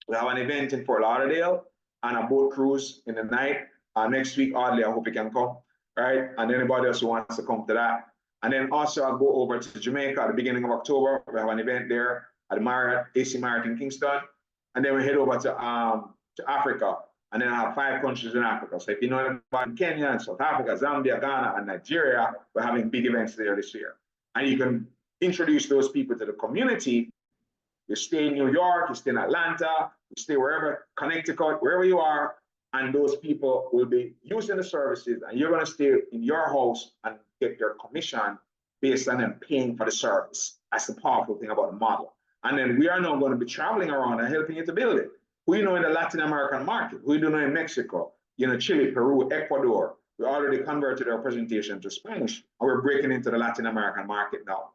We have an event in Fort Lauderdale and a boat cruise in the night. Next week, Audley, I hope you can come, right? And anybody else who wants to come to that. And then also I'll go over to Jamaica at the beginning of October. We have an event there at the Marriott, AC Marriott in Kingston. And then we head over to Africa. And then I have 5 countries in Africa. So if you know about Kenya and South Africa, Zambia, Ghana, and Nigeria, we're having big events there this year. And you can introduce those people to the community. You stay in New York, you stay in Atlanta, you stay wherever, Connecticut, wherever you are, and those people will be using the services, and you're going to stay in your house and get your commission based on them paying for the service. That's the powerful thing about the model. And then we are now going to be traveling around and helping you to build it. Who you know in the Latin American market? Who you know in Mexico? Chile, Peru, Ecuador. We already converted our presentation to Spanish, and we're breaking into the Latin American market now.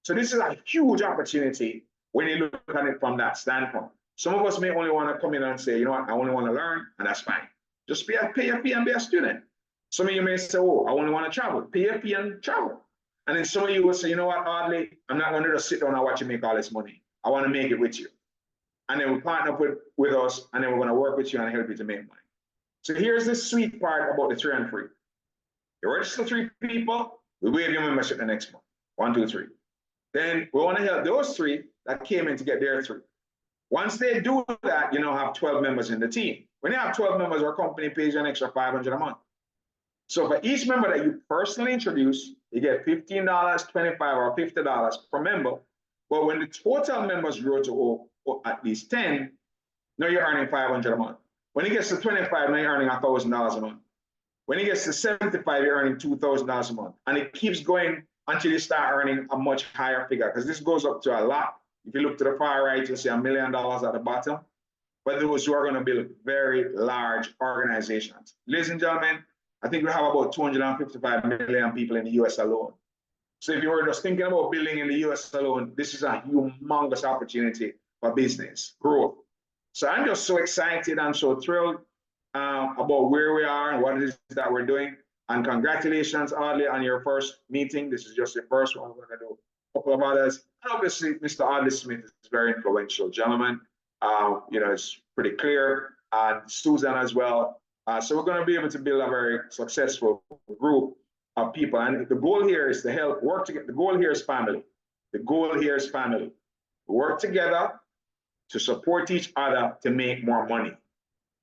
So this is a huge opportunity when you look at it from that standpoint. Some of us may only want to come in and say, you know what, I only want to learn, and that's fine. Just pay a fee and be a student. Some of you may say, oh, I only want to travel. Pay a fee and travel. And then some of you will say, you know what, Audley, I'm not going to just sit down and watch you make all this money. I want to make it with you. And then we partner up with us, and then we're going to work with you and help you to make money. So here's the sweet part about the 3 and 3. You register 3 people, we waive your membership the next month. 1, 2, 3. Then we want to help those 3 that came in to get their 3. Once they do that, you now have 12 members in the team. When you have 12 members, our company pays you an extra $500 a month. So for each member that you personally introduce, you get $15, $25, or $50 per member. But when the total members grow to at least 10, now you're earning $500 a month. When it gets to 25, now you're earning $1,000 a month. When it gets to 75, you're earning $2,000 a month. And it keeps going until you start earning a much higher figure, because this goes up to a lot. If you look to the far right, you'll see $1 million at the bottom. But those who are going to build very large organizations. Ladies and gentlemen, I think we have about 255 million people in the US alone. So if you were just thinking about building in the US alone, this is a humongous opportunity for business growth. So I'm just so excited and so thrilled about where we are and what it is that we're doing. And congratulations, Audley, on your first meeting. This is just the first one. We're going to do a couple of others. And obviously, Mr. Audley Smith is a very influential gentleman. It's pretty clear. And Susan as well. So we're going to be able to build a very successful group of people. And the goal here is to help work together. The goal here is family. The goal here is family. We work together to support each other to make more money.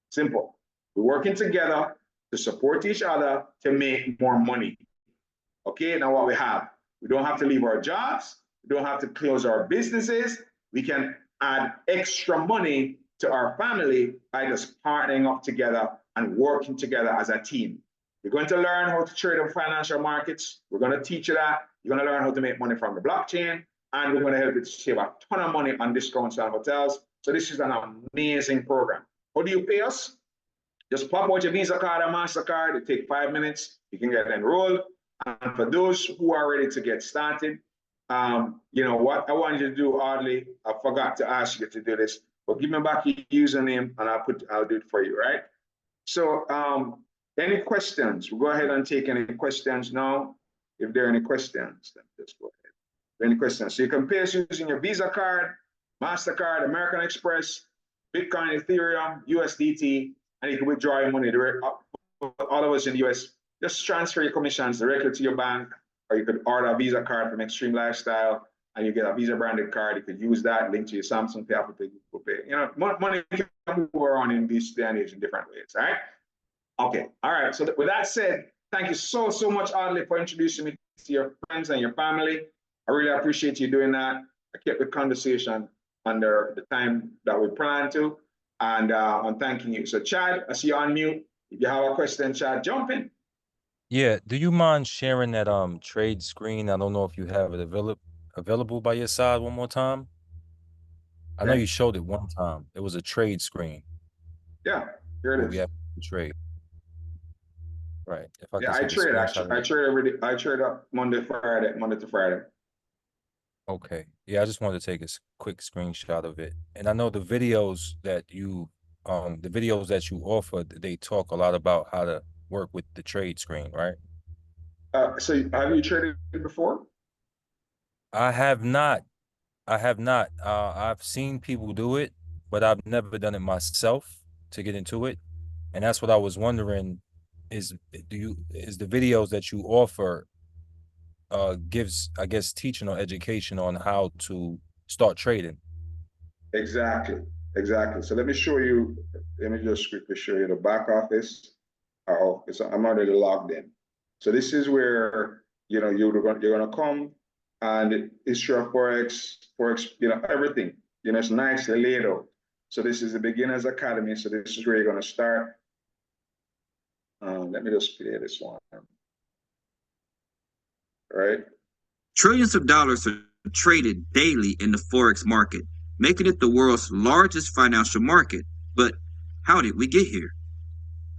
Simple. We're working together to support each other to make more money. Okay, now what we have, we don't have to leave our jobs. We don't have to close our businesses. We can add extra money to our family by just partnering up together and working together as a team. You're going to learn how to trade on financial markets. We're going to teach you that. You're going to learn how to make money from the blockchain. And we're going to help you to save a ton of money on discounts and hotels. So this is an amazing program. How do you pay us? Just pop out your Visa card or MasterCard. It takes 5 minutes. You can get enrolled. And for those who are ready to get started, you know what I want you to do, Audley, I forgot to ask you to do this, but give me back your username and I'll do it for you, right? So any questions? We'll go ahead and take any questions now. If there are any questions, then just go ahead. Any questions? So you can pay us using your Visa card, MasterCard, American Express, Bitcoin, Ethereum, USDT, and you can withdraw your money direct. All of us in the US, just transfer your commissions directly to your bank, or you could order a Visa card from Xtream Lifestyle, and you get a Visa branded card. You could use that, link to your Samsung Pay, Apple Pay, Google Pay. You know, money can move around in this day and age in different ways. All right. Okay. All right. So with that said, thank you so much, Audley, for introducing me to your friends and your family. I really appreciate you doing that. I kept the conversation under the time that we planned to, and I'm thanking you. So Chad, I see you on mute. If you have a question, Chad, jump in. Yeah, do you mind sharing that trade screen? I don't know if you have it available by your side one more time. I know Okay. you showed it one time. It was a trade screen. Yeah, here it where is. we have to trade. Right. If I Yeah, can I take a trade screenshot actually. of I it. trade every day. I trade up Monday to Friday. Okay. Yeah, I just wanted to take a quick screenshot of it. And I know the videos that you offer, they talk a lot about how to work with the trade screen, right? So have you traded before? I have not. I've seen people do it, but I've never done it myself to get into it. And that's what I was wondering is the videos that you offer gives, I guess, teaching or education on how to start trading. Exactly. So let me show you. Let me just quickly show you the back office. I'm already logged in. So this is where you're gonna come, and history of forex, everything. It's nicely laid out. So this is the beginners academy. So this is where you're gonna start. Let me just play this one. All right. Trillions of dollars are traded daily in the Forex market, making it the world's largest financial market. But how did we get here?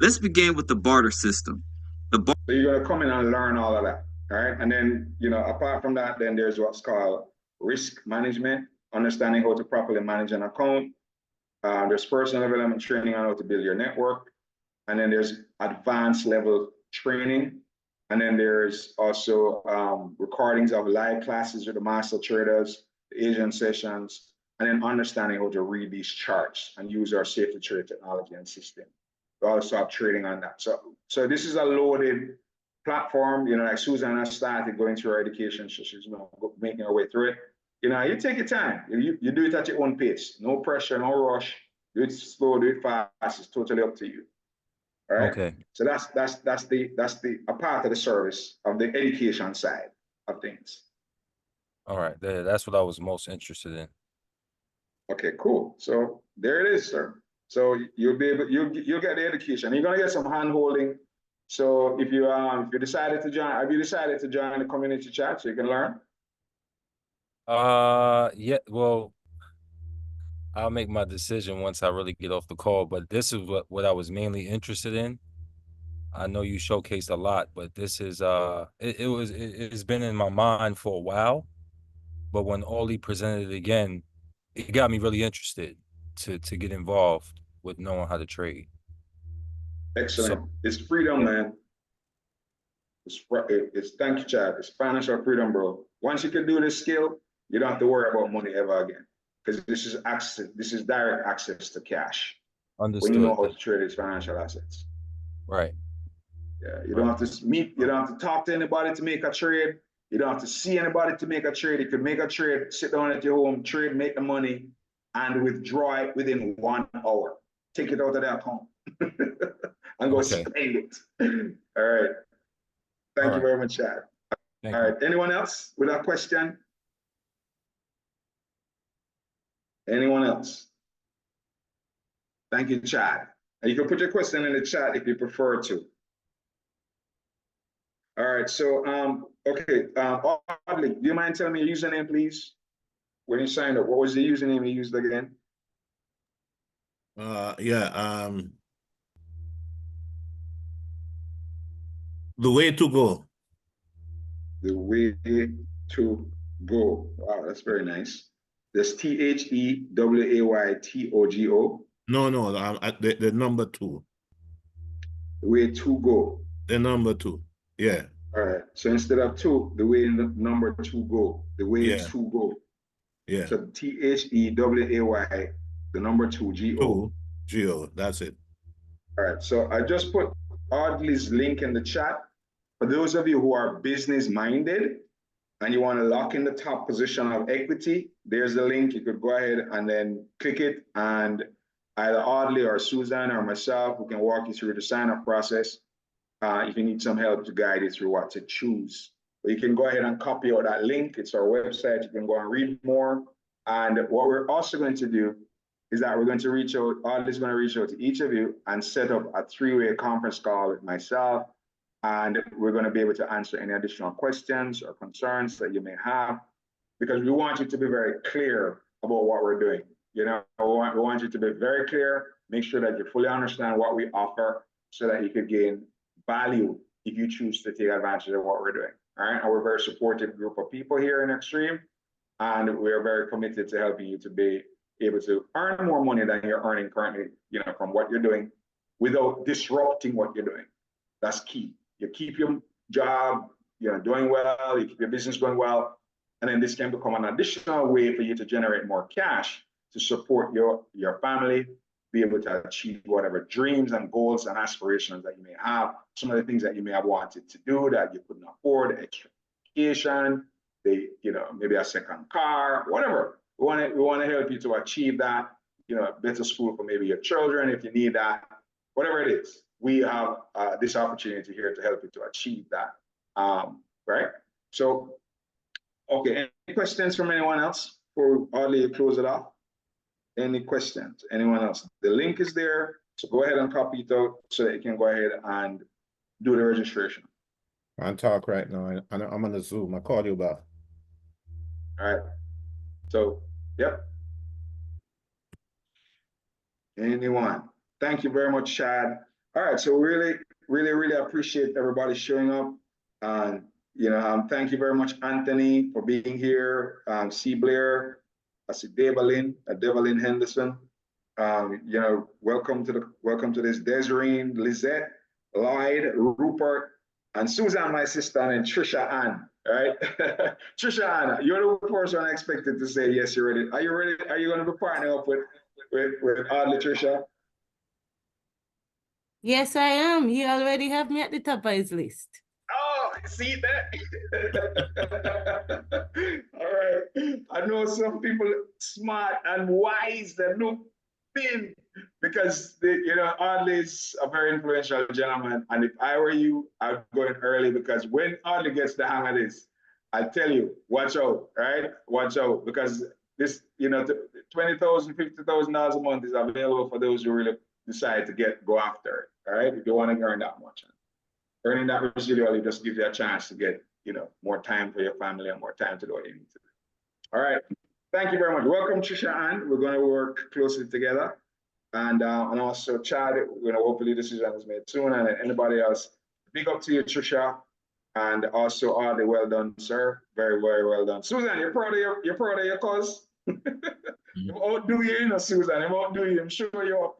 Let's begin with the barter system. So you're going to come in and learn all of that. All right. And then, apart from that, then there's what's called risk management, understanding how to properly manage an account. There's personal development training on how to build your network. And then there's advanced level training And then there's also recordings of live classes with the master traders, the Asian sessions, and then understanding how to read these charts and use our safety trade technology and system. We also have trading on that. So this is a loaded platform, like Susan has started going through her education. So she's making her way through it. You take your time. You do it at your own pace. No pressure, no rush. Do it slow, do it fast. It's totally up to you. All right. Okay. So that's a part of the service of the education side of things. All right. That's what I was most interested in. Okay, cool. So there it is, sir. So you'll get the education. You're gonna get some hand holding. So if you decided to join, have you decided to join the community chat so you can learn? Yeah, well, I'll make my decision once I really get off the call, but this is what I was mainly interested in. I know you showcased a lot, but this is it's been in my mind for a while, but when Audley presented it again, it got me really interested to get involved with knowing how to trade. Excellent. So, It's freedom, man. It's thank you, Chad. It's financial freedom, bro. Once you can do this skill, you don't have to worry about money ever again. Because this is direct access to cash. understood. When you know how to trade these financial assets. Right. Yeah, you don't have to meet, you don't have to talk to anybody to make a trade. You don't have to see anybody to make a trade. You could make a trade, sit down at your home, trade, make the money, and withdraw it within 1 hour. Take it out of the account and go spend it. All right. Thank you very much, Chad. All right. Anyone else with a question? Anyone else? Thank you, Chad. And you can put your question in the chat if you prefer to. All right, so okay, Audley, do you mind telling me your username, please? When you signed up, what was the username you used again? Yeah, the way to go. The way to go. Wow, that's very nice. There's THEWAYTOGO. No, the number 2. The way to go. The number 2. Yeah. All right. So instead of 2, the way in the number 2 go. The way to go. Yeah. So THEWAY, the number 2 GO. GO. That's it. All right. So I just put Audley's link in the chat. For those of you who are business minded and you want to lock in the top position of equity, there's the link. You could go ahead and then click it, and either Audley or Susan or myself, we can walk you through the sign-up process if you need some help to guide you through what to choose. But you can go ahead and copy out that link. It's our website. You can go and read more. And what we're also going to do is that we're going to reach out, Audley's going to reach out to each of you and set up a 3-way conference call with myself. And we're going to be able to answer any additional questions or concerns that you may have, because we want you to be very clear about what we're doing. We want you to be very clear, make sure that you fully understand what we offer so that you could gain value if you choose to take advantage of what we're doing. All right. And we're a very supportive group of people here in Xtream, and we are very committed to helping you to be able to earn more money than you're earning currently, from what you're doing without disrupting what you're doing. That's key. You keep your job, doing well, you keep your business going well, and then this can become an additional way for you to generate more cash to support your family, be able to achieve whatever dreams and goals and aspirations that you may have, some of the things that you may have wanted to do that you couldn't afford, extra vacation, maybe a second car, whatever. We want to help you to achieve that, better school for maybe your children if you need that, whatever it is. We have this opportunity here to help you to achieve that, right? So, okay, any questions from anyone else before Audley close it off? Any questions? Anyone else? The link is there, so go ahead and copy it out so that you can go ahead and do the registration. I'm talk right now. I'm on the Zoom. I'll call you back. All right. So, yep. Anyone? Thank you very much, Chad. All right, so really, really, really appreciate everybody showing up. Thank you very much, Anthony, for being here. C. Blair, I see Devalin Henderson. Welcome to this. Desireen, Lizette, Lloyd, Rupert, and Susan, my sister, and then Trisha Ann, right? Trisha Ann, you're the first one I expected to say yes, you're ready. Are you ready? Are you going to be partnering up with Audley, Trisha? Yes, I am. He already have me at the top of his list. Oh, I see that. All right. I know some people smart and wise that look thin because Audley is a very influential gentleman. And if I were you, I'd go in early because when Audley gets the hang of this, I tell you, watch out, right? Watch out because this, $20,000, $50,000 a month is available for those who really decide to go after it. All right, if you want to earn that much. Earning that residually just gives you a chance to get, more time for your family and more time to do what you need to do. All right. Thank you very much. Welcome, Trisha Ann. We're going to work closely together. And also Chad, hopefully the decision is made soon. And anybody else, big up to you, Trisha. And also Audley, well done, sir. Very, very well done. Susan, you're proud of your cause? You outdo you, Susan. You outdo you. I'm sure you are.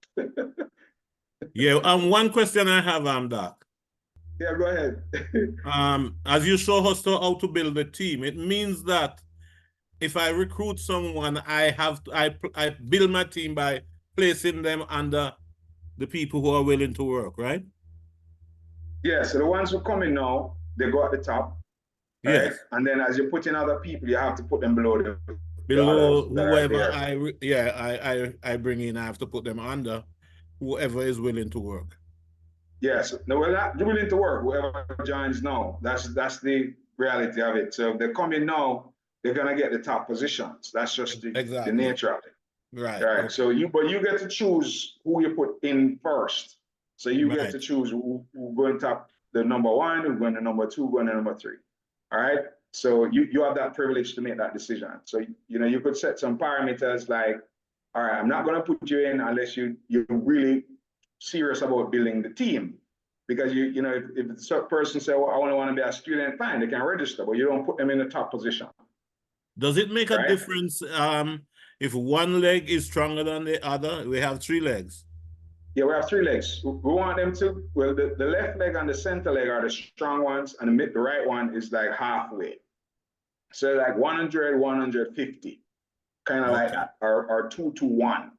Yeah, one question I have, Doc. Yeah, go ahead. As you show us how to build a team, it means that if I recruit someone, I build my team by placing them under the people who are willing to work, right? Yeah, so the ones who come in now, they go at the top. Right? Yes. And then as you put in other people, you have to put them below whoever I bring in, I have to put them under whoever is willing to work. Yes, no, we're not willing to work. Whoever joins now, that's the reality of it. So if they come in now, they're gonna get the top positions. That's just the nature of it. Right. Right. Okay. So you get to choose who you put in first. So you get to choose who going top, the number one, who going to number two, who going to number three. All right. So you have that privilege to make that decision. So you could set some parameters like, all right, I'm not gonna put you in unless you're really serious about building the team. Because if the person say, well, I only want to be a student, fine, they can register, but you don't put them in the top position. Does it make a difference if one leg is stronger than the other? We have 3 legs. Yeah, we have 3 legs. We want them to, well, the left leg and the center leg are the strong ones, and the right one is like halfway. So like 100, 150, kind of like that, or 2 to 1.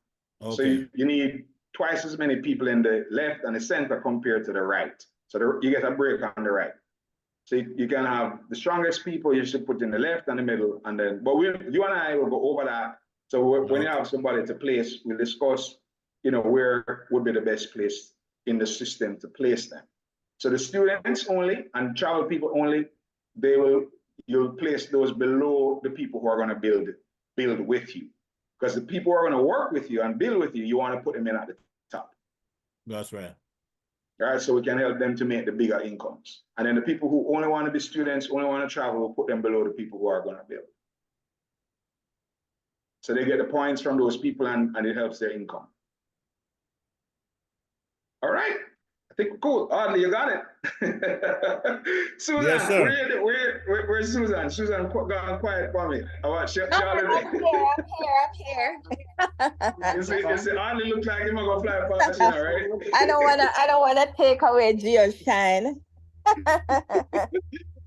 Okay. So you need twice as many people in the left and the center compared to the right. So you get a break on the right. So you can have the strongest people you should put in the left and the middle, and then, but you and I will go over that. So when you have somebody to place, we'll discuss, where would be the best place in the system to place them. So the students only and travel people only, you'll place those below the people who are going to build with you. Because the people who are going to work with you and build with you, you want to put them in at the top. That's right. All right, so we can help them to make the bigger incomes. And then the people who only want to be students, only want to travel, we'll put them below the people who are going to build. So they get the points from those people and it helps their income. All right, I think we're cool. Audley, you got it. Susan, yes, where's Susan? Susan, gone quiet for me. I'm here. You see, Audley looks like he's gonna fly past, right? I don't wanna take away Gio's shine.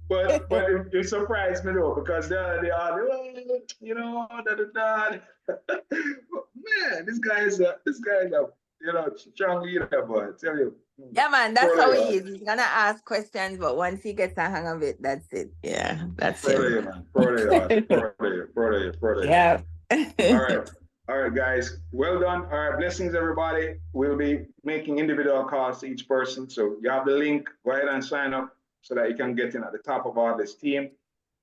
But it surprised me though, because they are, man, this guy is a strong leader, boy. I tell you. Yeah, man, that's how he is. He's gonna ask questions, but once he gets the hang of it, that's it. Yeah, that's it. Proud of you. Yeah. All right, guys. Well done. All right, blessings, everybody. We'll be making individual calls to each person. So you have the link. Go ahead and sign up so that you can get in at the top of our this team.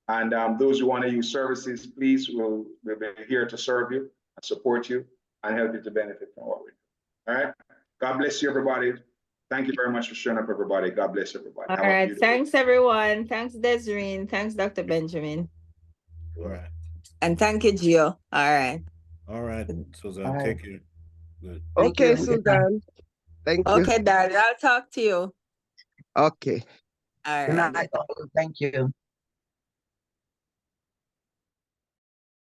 And those who want to use services, please, we'll be here to serve you and support you and help you to benefit from what we do. All right. God bless you, everybody. Thank you very much for showing up, everybody. God bless everybody. All right. Thanks, everyone. Thanks, Desireen. Thanks, Dr. Benjamin. All right. And thank you, Gio. All right. All right, Susan. Take care. Good. Okay, Susan. Thank you. Okay, Dad. I'll talk to you. Okay. All right. Thank you.